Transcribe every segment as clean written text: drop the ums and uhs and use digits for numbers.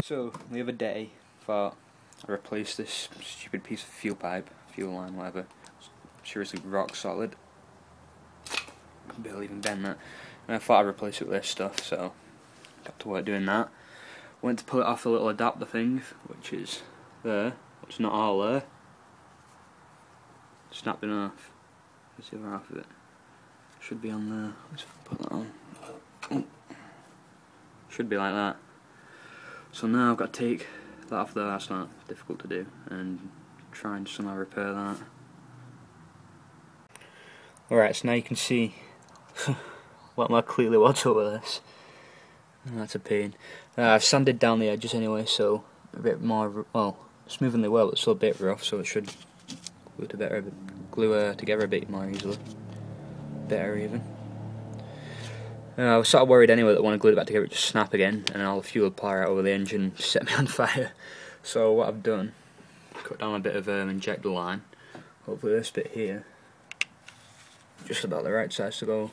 So the other day, thought I replaced this stupid piece of fuel pipe, fuel line, whatever. Seriously, rock solid. Can barely even bend that. And I thought I'd replace it with this stuff, so got to work doing that. Went to pull it off the little adapter thing, which is there. It's not all there. Snapped in half. That's the other half of it. Should be on there. Let's put that on. Oh. Should be like that. So now I've got to take that off there. That's not difficult to do, and try and somehow repair that. Alright, so now you can see what more clearly what's over this. That's a pain. I've sanded down the edges anyway, so a bit more, well, smoothly well, but still a bit rough, so it should glue together a bit more easily. Better even. I was sort of worried anyway that when I glued it back together it would just snap again, and all the fuel would pour out over the engine and set me on fire. So what I've done, cut down a bit of injector line. Hopefully this bit here, just about the right size to go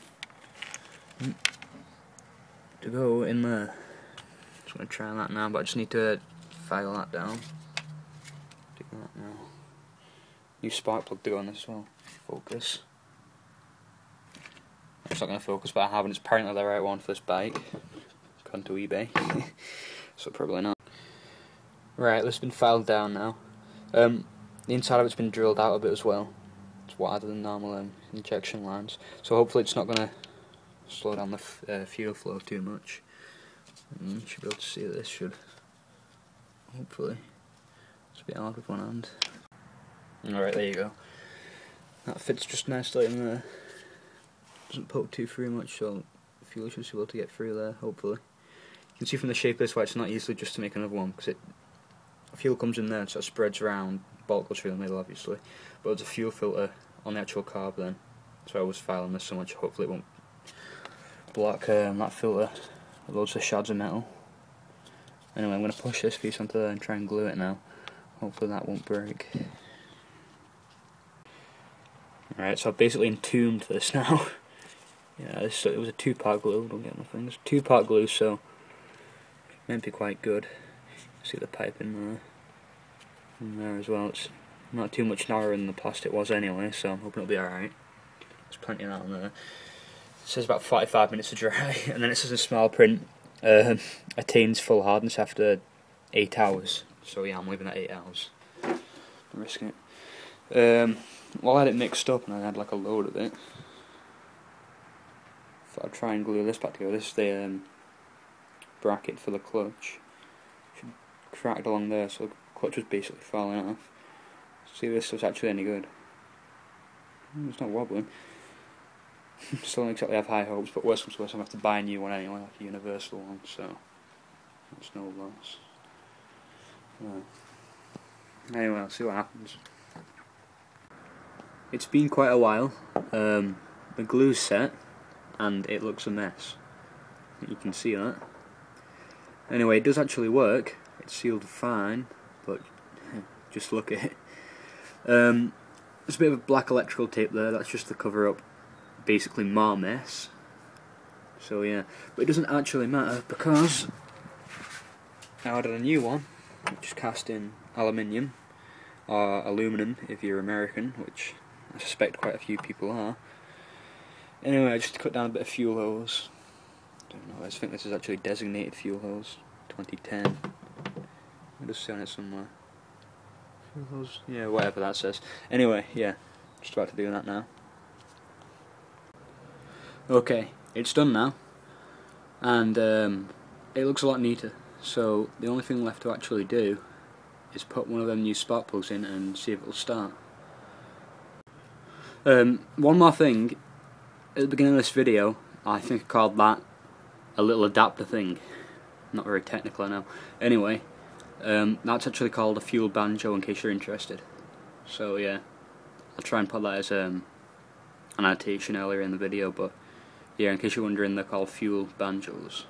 in there. Just going to try that now, but I just need to file that down. Do that now. New spark plug to go on this as well. Focus. It's not going to focus, but I haven't. It's apparently the right one for this bike. Gone to eBay. So probably not. Right, this has been filed down now. The inside of it's been drilled out a bit as well. It's wider than normal injection lines. So hopefully it's not going to slow down the fuel flow too much. You should be able to see this, should. Hopefully. It's a bit hard with one hand. Alright, there you go. That fits just nicely in there. Doesn't poke too through much, so the fuel should be able to get through there, hopefully. You can see from the shape of this why it's not easily just to make another one, because fuel comes in there and sort of spreads around, bulk goes through the middle obviously, but there's a fuel filter on the actual carb then, so I was filing this so much, hopefully it won't block that filter with loads of shards of metal. Anyway, I'm going to push this piece onto there and try and glue it now, hopefully that won't break. Alright, so I've basically entombed this now. Yeah, it was a two-part glue, don't get my fingers. Two-part glue, so it might be quite good. See the pipe in there as well. It's not too much narrower than the plastic was anyway, so I'm hoping it'll be alright. There's plenty of that on there. It says about 45 minutes to dry, and then it says in small print, attains full hardness after 8 hours. So yeah, I'm leaving at 8 hours. I'm risking it. Well, I had it mixed up and I had like a load of it. Thought I'd try and glue this back together. This is the bracket for the clutch. Should cracked along there, so the clutch was basically falling off. See if this was actually any good. It's not wobbling. Still don't exactly have high hopes, but worst comes to worst, I'm going to have to buy a new one anyway, like a universal one, so that's no loss. Anyway, I'll see what happens. It's been quite a while. The glue's set and it looks a mess. You can see that. Anyway, it does actually work. It's sealed fine, but just look at it. There's a bit of black electrical tape there. That's just to cover up basically more mess. So yeah, but it doesn't actually matter because I ordered a new one, which is cast in aluminium or aluminum if you're American, which I suspect quite a few people are. Anyway, I just cut down a bit of fuel hose. Don't know, I think this is actually designated fuel hose, 2010. I'll just see on it somewhere. Fuel hose? Yeah, whatever that says. Anyway, yeah, just about to do that now. Okay, it's done now, and it looks a lot neater. So the only thing left to actually do is put one of them new spark plugs in and see if it'll start. One more thing, at the beginning of this video, I think I called that a little adapter thing. Not very technical, I know. Anyway, that's actually called a fuel banjo in case you're interested. So yeah, I'll try and put that as an annotation earlier in the video, but yeah, in case you're wondering, they're called fuel banjos.